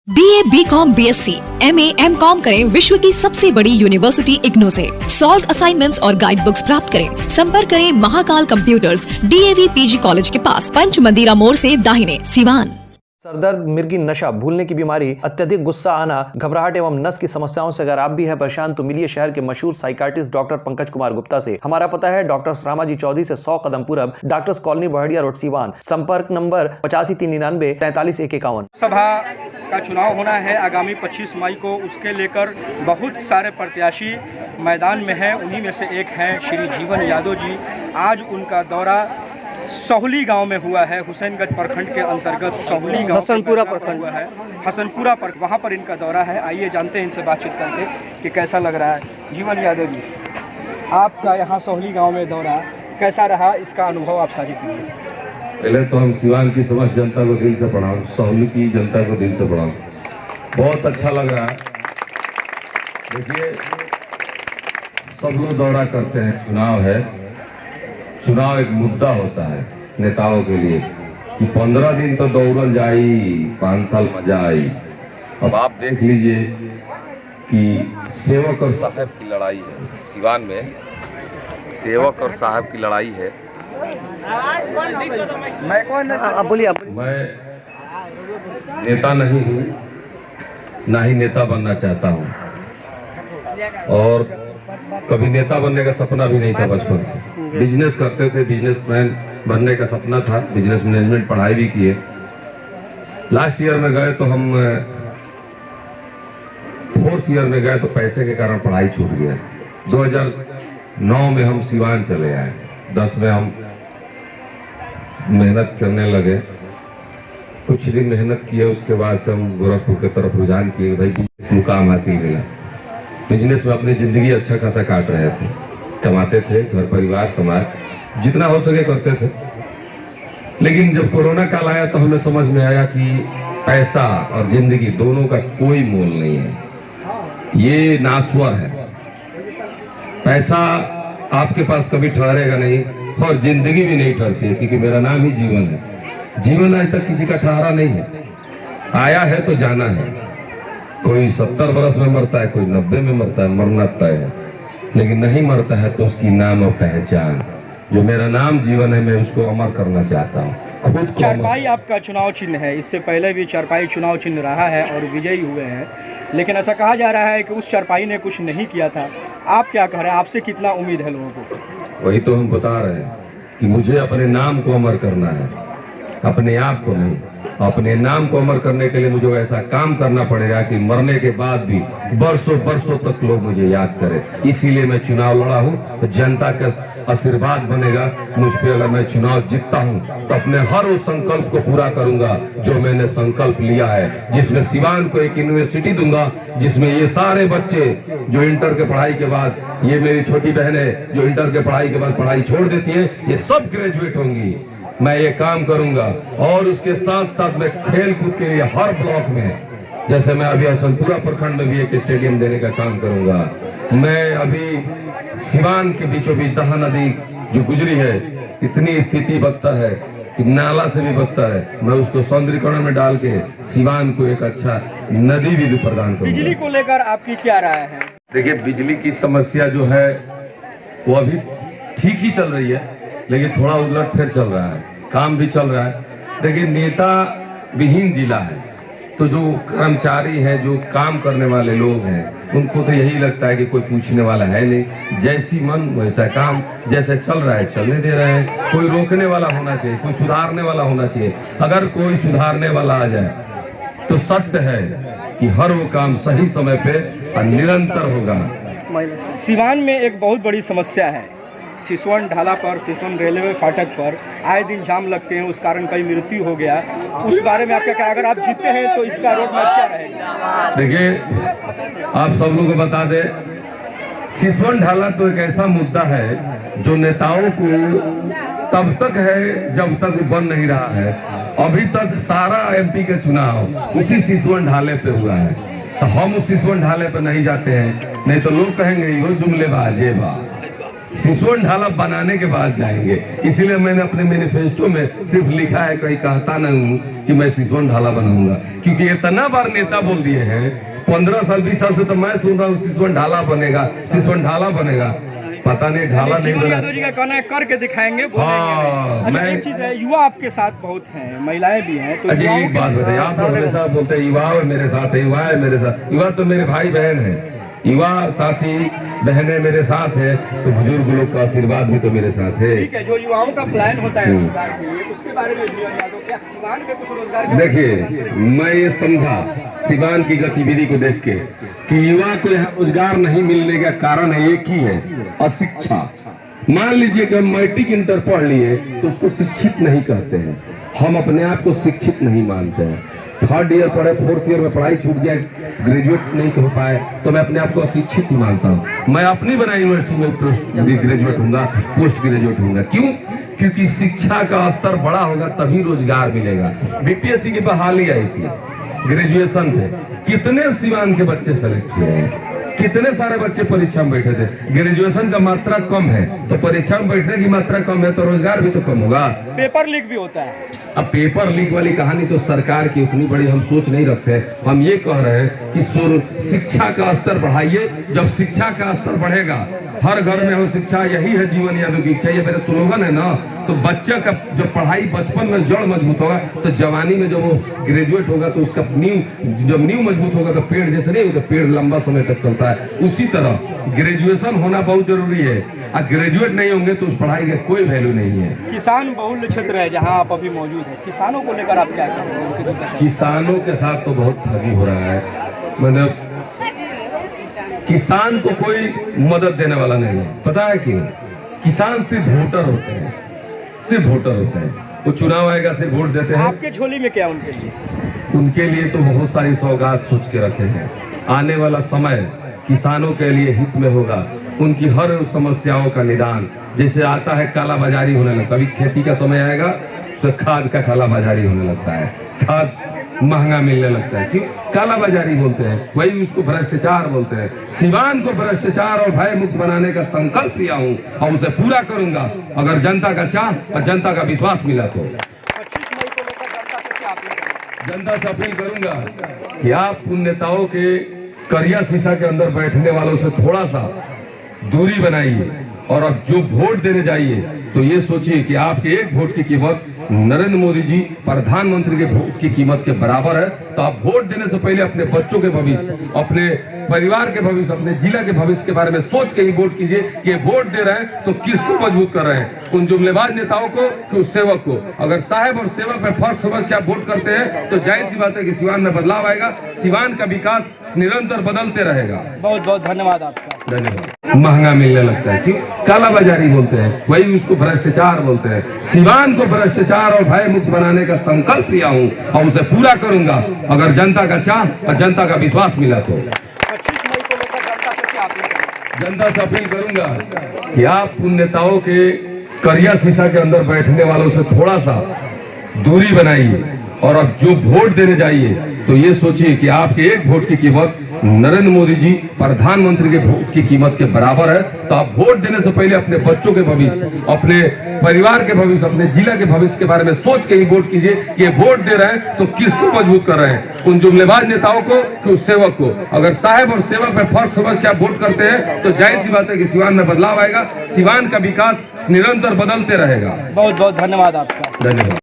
BA, BCom, BSc, MA, MCom करें विश्व की सबसे बड़ी यूनिवर्सिटी इग्नू से। सॉल्व असाइनमेंट्स और गाइड बुक्स प्राप्त करें। संपर्क करें Mahakal computers, DAV PG college के पास, पंच मंदिरा मोड़ से दाहिने, सिवान। सरदर्द, मिर्गी, नशा, भूलने की बीमारी, अत्यधिक गुस्सा आना, घबराहट एवं नस की समस्याओं से अगर आप भी हैं परेशान तो मिलिए शहर के मशहूर साइकाट्रिस्ट डॉक्टर पंकज कुमार गुप्ता से। हमारा पता है डॉक्टर रामाजी चौधरी से 100 कदम पूरब, doctors colony Bahadiya road, Siwan. संपर्क नंबर 85 399 43 151। सभा का चुनाव होना है आगामी 25 मई को। उसके लेकर बहुत सारे प्रत्याशी मैदान में हैं। उन्हीं में से एक हैं श्री जीवन यादव जी। आज उनका दौरा सोहली गांव में हुआ है। हुसैनगंज प्रखंड के अंतर्गत सोहली गांव, हसनपुरा प्रखंड हुआ है, हसनपुरा पर वहां पर इनका दौरा है। आइए जानते हैं इनसे बातचीत करके कि कैसा लग रहा है। जीवन यादव जी, आपका यहाँ सोहली गांव में दौरा कैसा रहा, इसका अनुभव आप साझा कीजिए। पहले तो हम सिवान की समस्त जनता को दिल से प्रणाम, सोहली की जनता को दिल से प्रणाम। बहुत अच्छा लग रहा है। देखिए, सब लोग दौरा करते हैं, चुनाव है। चुनाव एक मुद्दा होता है नेताओं के लिए कि 15 दिन तो दौड़ल जाई, 5 साल मजा आई। अब आप देख लीजिए कि सेवक और साहब की लड़ाई है। सिवान में सेवक और साहब की लड़ाई है। मैं नेता नहीं हूँ, ना ही नेता बनना चाहता हूँ, और कभी नेता बनने का सपना भी नहीं था। बचपन से बिजनेस करते थे, बिजनेसमैन बनने का सपना था, बिजनेस मैनेजमेंट पढ़ाई भी किए। लास्ट ईयर में गए तो हम 4th ईयर में गए तो पैसे के कारण पढ़ाई छूट गया। 2009 में हम सिवान चले आए। 10 में हम मेहनत करने लगे। कुछ दिन मेहनत किए, उसके बाद से हम गोरखपुर की तरफ रुझान किए। भाई मुकाम हासिल मिला। बिजनेस में अपनी जिंदगी अच्छा खासा काट रहे थे, कमाते थे, घर परिवार समाज जितना हो सके करते थे। लेकिन जब कोरोना काल आया तो हमें समझ में आया कि पैसा और जिंदगी दोनों का कोई मोल नहीं है, ये नाश्वर है। पैसा आपके पास कभी ठहरेगा नहीं और जिंदगी भी नहीं ठहरती है, क्योंकि मेरा नाम ही जीवन है। जीवन आज तक किसी का ठहरा नहीं है। आया है तो जाना है। कोई 70 वर्ष में मरता है, कोई 90 में मरता है, मरना तय है। लेकिन नहीं मरता है तो उसकी नाम और पहचान, जो मेरा नाम जीवन है, मैं उसको अमर करना चाहता हूँ। खुद चारपाई आपका चुनाव चिन्ह है। इससे पहले भी चारपाई चुनाव चिन्ह रहा है और विजयी हुए हैं। लेकिन ऐसा कहा जा रहा है कि उस चारपाई ने कुछ नहीं किया था। आप क्या कह रहे हैं, आपसे कितना उम्मीद है लोगों को? वही तो हम बता रहे हैं कि मुझे अपने नाम को अमर करना है, अपने आप को नहीं। अपने नाम को अमर करने के लिए मुझे ऐसा काम करना पड़ेगा कि मरने के बाद भी बरसों बरसों तक लोग मुझे याद करें। इसीलिए मैं चुनाव लड़ा हूँ। तो जनता का आशीर्वाद बनेगा मुझ पे। अगर मैं चुनाव जीतता हूँ तो अपने हर उस संकल्प को पूरा करूंगा जो मैंने संकल्प लिया है, जिसमें सिवान को एक यूनिवर्सिटी दूंगा, जिसमें ये सारे बच्चे जो इंटर के पढ़ाई के बाद, ये मेरी छोटी बहनें जो इंटर के पढ़ाई के बाद पढ़ाई छोड़ देती है, ये सब ग्रेजुएट होंगी। मैं ये काम करूंगा। और उसके साथ साथ मैं खेल कूद के लिए हर ब्लॉक में, जैसे मैं अभी हसनपुरा प्रखंड में भी एक स्टेडियम देने का काम करूंगा। मैं अभी सिवान के बीचों बीच दहा नदी जो गुजरी है, इतनी स्थिति बदतर है कि नाला से भी बदतर है, मैं उसको सौंदर्यीकरण में डाल के सिवान को एक अच्छा नदी भी प्रदान करूंगा। बिजली को लेकर आपकी क्या राय है? देखिए, बिजली की समस्या जो है वो अभी ठीक ही चल रही है, लेकिन थोड़ा उलट फेर चल रहा है। काम भी चल रहा है। देखिए, नेता विहीन जिला है, तो जो कर्मचारी हैं, जो काम करने वाले लोग हैं, उनको तो यही लगता है कि कोई पूछने वाला है नहीं, जैसी मन वैसा काम, जैसे चल रहा है चलने दे रहे हैं। कोई रोकने वाला होना चाहिए, कोई सुधारने वाला होना चाहिए। अगर कोई सुधारने वाला आ जाए तो सत्य है कि हर वो काम सही समय पे और निरंतर होगा। सिवान में एक बहुत बड़ी समस्या है। सिसवन ढाला पर, सिसवन रेलवे फाटक पर आए दिन जाम लगते हैं, उस कारण कई मृत्यु हो गया। उस बारे में आपका क्या, अगर आप जीतते हैं तो इसका रोड मैप क्या रहेगा? देखिए, आप सब लोगों को बता दें, सिसवन ढाला तो एक ऐसा मुद्दा है जो नेताओं को तब तक है जब तक वो बन नहीं रहा है। अभी तक सारा MP के चुनाव उसी सिसवन ढाले पे हुआ है, तो हम उस सिसवन ढाले पे नहीं जाते हैं, नहीं तो लोग कहेंगे वो जुमलेबाज है बा। सिसवन ढाला बनाने के बाद जाएंगे। इसीलिए मैंने अपने मैनिफेस्टो में सिर्फ लिखा है, कहीं कहता नहीं हूँ कि मैं सिसवन ढाला बनाऊंगा, क्योंकि इतना बार नेता बोल दिए हैं। 15 साल 20 साल से तो मैं सुन रहा हूँ सिसवन ढाला बनेगा, सिसवन ढाला बनेगा। पता नहीं ढाला नहीं बना। यादव जी का कहना है करके दिखाएंगे, बोलेंगे। हाँ, अच्छा, एक चीज है, युवा आपके साथ बहुत हैं, महिलाएं भी हैं, तो अच्छा एक बात बताइए, आप लोग मेरे साथ बोलते हैं युवा मेरे साथ है, युवा है मेरे साथ। युवा तो मेरे भाई बहन है, युवा साथी बहनें मेरे साथ है, तो बुजुर्ग लोग का आशीर्वाद भी तो मेरे साथ है। ठीक है, जो युवाओं का प्लान होता है रोजगार के लिए, उसके बारे में जीवन यादव, क्या सिवान में कुछ रोजगार का? देखिए, मैं ये समझा सिवान की गतिविधि को देख के कि युवा को यहाँ रोजगार नहीं मिलने का कारण है एक ही है, अशिक्षा। मान लीजिए कि हम मैट्रिक इंटर पढ़ लिए तो उसको शिक्षित नहीं कहते हैं, हम अपने आप को शिक्षित नहीं मानते हैं। 3rd ईयर पढ़े, 4th ईयर में पढ़ाई छूट गया, ग्रेजुएट नहीं हो पाए, तो मैं अपने आप को अशिक्षित ही मानता हूँ। मैं अपनी बनाई यूनिवर्सिटी में ग्रेजुएट होऊंगा, पोस्ट ग्रेजुएट होऊंगा। क्यों? क्योंकि शिक्षा का स्तर बड़ा होगा तभी रोजगार मिलेगा। बीपीएससी की बहाली आई थी ग्रेजुएशन पे, कितने सिवान के बच्चे सेलेक्ट हुए हैं, कितने सारे बच्चे परीक्षा में बैठे थे। ग्रेजुएशन का मात्रा कम है तो परीक्षा में बैठने की मात्रा कम है तो रोजगार भी तो कम होगा। पेपर लीक भी होता है। अब पेपर लीक वाली कहानी तो सरकार की उतनी बड़ी हम सोच नहीं रखते। हम ये कह रहे हैं कि शिक्षा का स्तर बढ़ाइए। जब शिक्षा का स्तर बढ़ेगा, हर घर में हो शिक्षा, यही है जीवन यादव की इच्छा, ये मेरा स्लोगन है ना। तो बच्चे का जब पढ़ाई बचपन में जड़ मजबूत होगा तो जवानी में जब वो ग्रेजुएट होगा तो उसका जब नींव मजबूत होगा तो पेड़ जैसे नहीं होता, पेड़ लंबा समय तक चलता है। उसी तरह ग्रेजुएशन होना बहुत जरूरी है। और ग्रेजुएट नहीं होंगे तो उस पढ़ाई का कोई वैल्यू नहीं है। किसान बहुल क्षेत्र है जहां आप अभी मौजूद हैं, किसानों को लेकर आप क्या कहेंगे? किसानों के साथ तो बहुत ठगी हो रहा है। मतलब किसान को कोई मदद देने वाला नहीं है। पता है क्यों? किसान सिर्फ वोटर होते हैं, सिर्फ वोटर होते हैं। वो चुनाव आएगा सिर्फ वोट देते हैं। आपके झोली में क्या उनके लिए? उनके लिए तो बहुत सारी सौगात सोच के रखे हैं। आने वाला समय किसानों के लिए हित में होगा, उनकी हर समस्याओं का निदान। जैसे आता है काला बाजारी होने लगता है, अभी खेती का समय आएगा तो खाद का काला बाजारी होने लगता है, खाद महंगा मिलने लगता है। क्यों? काला बाजारी बोलते हैं, वही उसको भ्रष्टाचार बोलते हैं। सिवान को भ्रष्टाचार और भय मुक्त बनाने का संकल्प लिया हूँ और उसे पूरा करूंगा अगर जनता का चाह और जनता का विश्वास मिला तो। 25 मई को लेकर जनता से क्या अपील करेंगे? जनता से अपील करूंगा कि आप उन नेताओं के करिया शीशा के अंदर बैठने वालों से थोड़ा सा दूरी बनाइए और अब जो वोट देने जाइए तो ये सोचिए कि आपके एक वोट की कीमत नरेंद्र मोदी जी प्रधानमंत्री के वोट की कीमत के बराबर है। तो आप वोट देने से पहले अपने बच्चों के भविष्य, अपने परिवार के भविष्य, अपने जिला के भविष्य के बारे में सोच के ही वोट कीजिए कि वोट दे रहे हैं तो किसको मजबूत कर रहे हैं, उन जुमलेबाज नेताओं को कि उस सेवक को। अगर साहब और सेवक में फर्क समझ के आप वोट करते हैं तो जाहिर सी बात है कि सिवान में बदलाव आएगा, सिवान का विकास निरंतर बदलते रहेगा। बहुत बहुत धन्यवाद आपका। धन्यवाद। महंगा मिलने लगता है, क्यों? काला बाजारी बोलते हैं, वही उसको भ्रष्टाचार बोलते हैं। सिवान को भ्रष्टाचार और भय मुक्त बनाने का संकल्प लिया हूँ और उसे पूरा करूंगा अगर जनता का चाह और जनता का विश्वास मिला तो। 25 मई को लेकर जनता से क्या अपील करेंगे? जनता से अपील करूंगा कि आप उन नेताओं के करिया शीशा के अंदर बैठने वालों से थोड़ा सा दूरी बनाइए और अब जो वोट देने जाइए तो ये सोचिए कि आपके एक वोट की कीमत नरेंद्र मोदी जी प्रधानमंत्री के वोट की कीमत के बराबर है। तो आप वोट देने से पहले अपने बच्चों के भविष्य, अपने परिवार के भविष्य, अपने जिला के भविष्य के बारे में सोच के ही वोट कीजिए कि वोट दे रहे हैं तो किसको मजबूत कर रहे हैं, उन जुमलेबाज नेताओं को कि उस सेवक को। अगर साहब और सेवक में फर्क समझ के आप वोट करते हैं तो जाहिर सी बात है कि सिवान में बदलाव आएगा, सिवान का विकास निरंतर बदलते रहेगा। बहुत बहुत धन्यवाद आपका। धन्यवाद।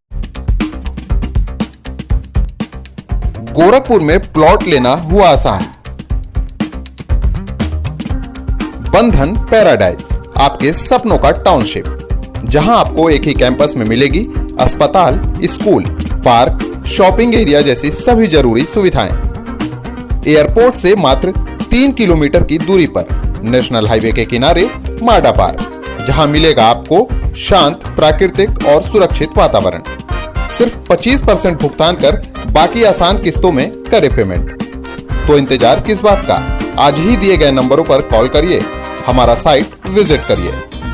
गोरखपुर में प्लॉट लेना हुआ आसान। बंधन पैराडाइज, आपके सपनों का टाउनशिप, जहां आपको एक ही कैंपस में मिलेगी अस्पताल, स्कूल, पार्क, शॉपिंग एरिया जैसी सभी जरूरी सुविधाएं। एयरपोर्ट से मात्र 3 किलोमीटर की दूरी पर नेशनल हाईवे के किनारे माडा पार्क, जहां मिलेगा आपको शांत, प्राकृतिक और सुरक्षित वातावरण। सिर्फ 25% भुगतान कर बाकी आसान किस्तों में करे पेमेंट। तो इंतजार किस बात का? आज ही दिए गए नंबरों पर कॉल करिए, हमारा साइट विजिट करिए।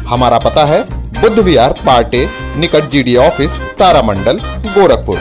हमारा पता है बुद्ध विहार पार्टे निकट जीडी ऑफिस, तारामंडल, गोरखपुर।